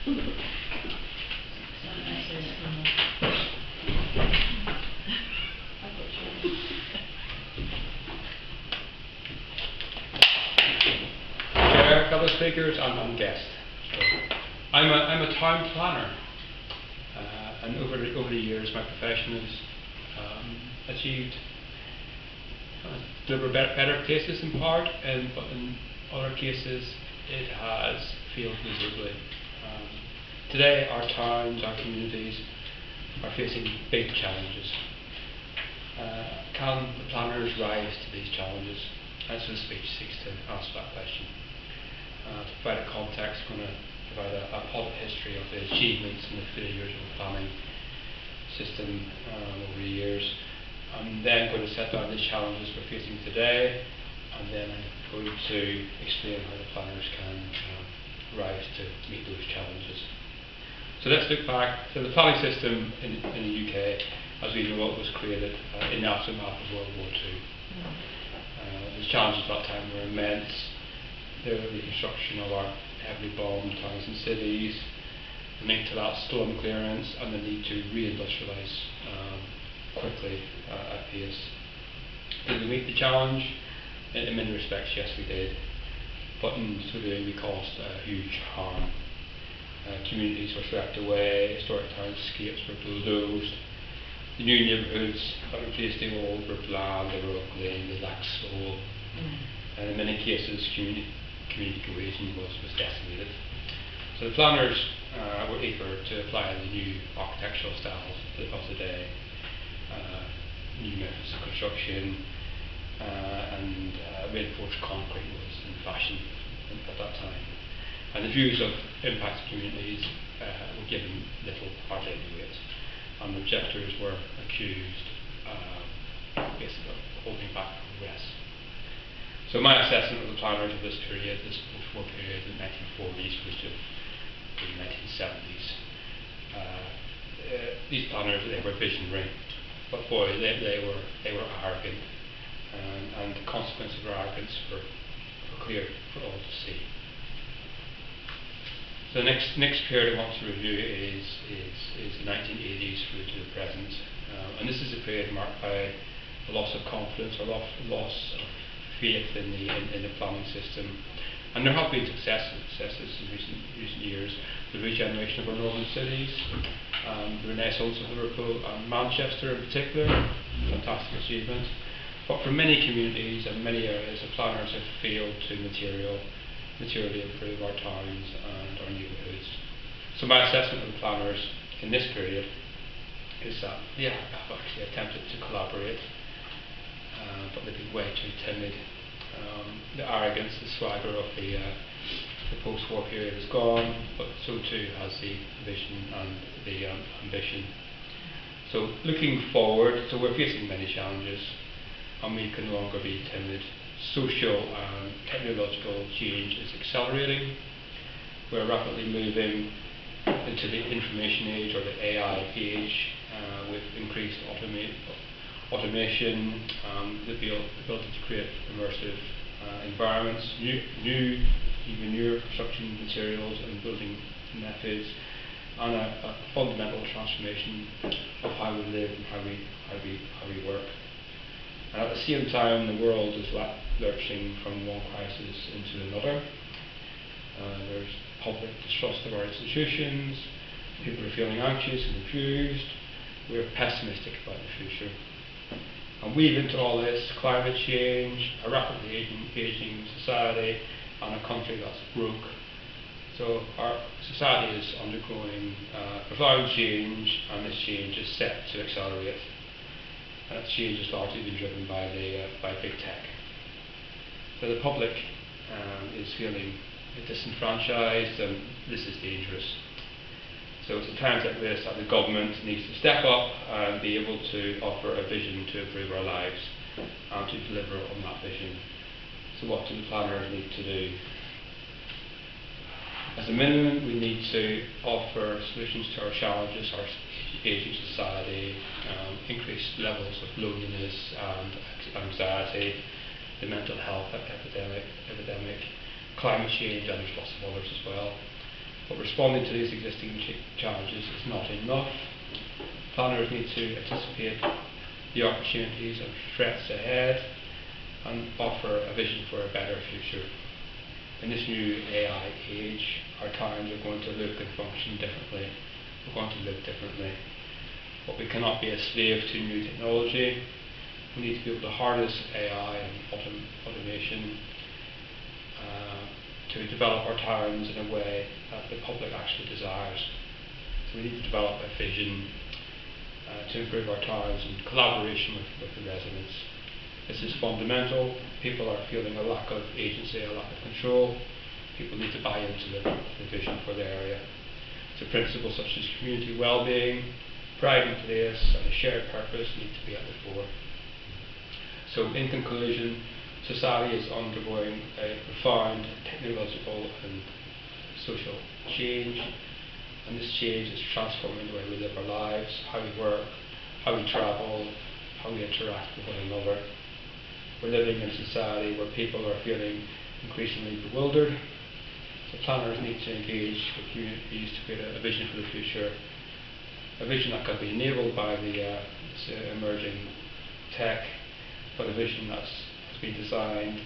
Chair, fellow speakers, and guests. So, I'm a town planner, and over the years, my profession has achieved deliver better places in part, but in other cases, it has failed miserably. Today, our towns, our communities are facing big challenges. Can the planners rise to these challenges? That's what the speech seeks to answer that question. To provide a context, I'm going to provide a potted history of the achievements and the failures of the planning system over the years. I'm then going to set down the challenges we're facing today, and then I'm going to explain how the planners can rise to meet those challenges. So let's look back to the planning system in the UK as we know it was created in the aftermath of World War II. The challenges at that time were immense. The reconstruction of our heavily bombed towns and cities, the link to that storm clearance, and the need to reindustrialise quickly at pace. Did we meet the challenge? In many respects, yes, we did. But in so doing, we caused huge harm. Communities were swept away, historic townscapes were bulldozed. The new neighbourhoods that replaced the old were bland, they were ugly, they lacked soul. And in many cases, community cohesion was decimated. So the planners were eager to apply the new architectural styles of the day, new methods of construction, and reinforced concrete was in fashion at that time. And the views of impacted communities were given little or any weight, and objectors were accused basically of holding back progress. So my assessment of the planners of this period, this post-war period, in the 1940s through to the 1970s, these planners, they were visionary, but boy, they were arrogant, and the consequences of their arrogance were clear for all to see. So the next period I want to review is the 1980s through to the present, and this is a period marked by a loss of confidence, a loss of faith in the planning system, and there have been successes in recent years. The regeneration of our northern cities, the renaissance of Liverpool and Manchester in particular, fantastic achievement. But for many communities and many areas, the planners have failed to materially improve our towns and our neighbourhoods. So my assessment of the planners in this period is that they have actually attempted to collaborate, but they've been way too timid. The arrogance, the swagger of the post-war period is gone, but so too has the vision and the ambition. So looking forward, so we're facing many challenges, and we can no longer be timid. Social and technological change is accelerating. We're rapidly moving into the information age, or the AI age, with increased automation, the ability to create immersive environments, even newer construction materials and building methods, and a fundamental transformation of how we live and how we work. And at the same time, the world is lurching from one crisis into another. There's public distrust of our institutions, people are feeling anxious and confused, we're pessimistic about the future. And weave into all this climate change, a rapidly aging society, and a country that's broke. So our society is undergoing profound change, and this change is set to accelerate. That change is largely been driven by big tech. So the public is feeling disenfranchised, and this is dangerous. So it's at times like this that the government needs to step up and be able to offer a vision to improve our lives and to deliver on that vision. So what do the planners need to do? As a minimum, we need to offer solutions to our challenges, our aging society, increased levels of loneliness and anxiety, the mental health epidemic, climate change, and there's lots of others as well. But responding to these existing challenges is not enough. Planners need to anticipate the opportunities and threats ahead and offer a vision for a better future. In this new AI age, our towns are going to look and function differently. We're going to live differently. But we cannot be a slave to new technology. We need to be able to harness AI and automation to develop our towns in a way that the public actually desires. So we need to develop a vision to improve our towns in collaboration with the residents. This is fundamental. People are feeling a lack of agency, a lack of control. People need to buy into the vision for their area. So principles such as community well-being, pride in place, and a shared purpose need to be at the fore. So in conclusion, society is undergoing a profound technological and social change, and this change is transforming the way we live our lives, how we work, how we travel, how we interact with one another. We're living in a society where people are feeling increasingly bewildered. So planners need to engage with communities to create a vision for the future, a vision that can be enabled by this emerging tech, but a vision that's been designed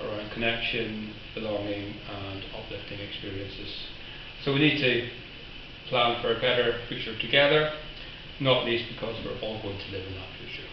around connection, belonging, and uplifting experiences. So we need to plan for a better future together, not least because we're all going to live in that future.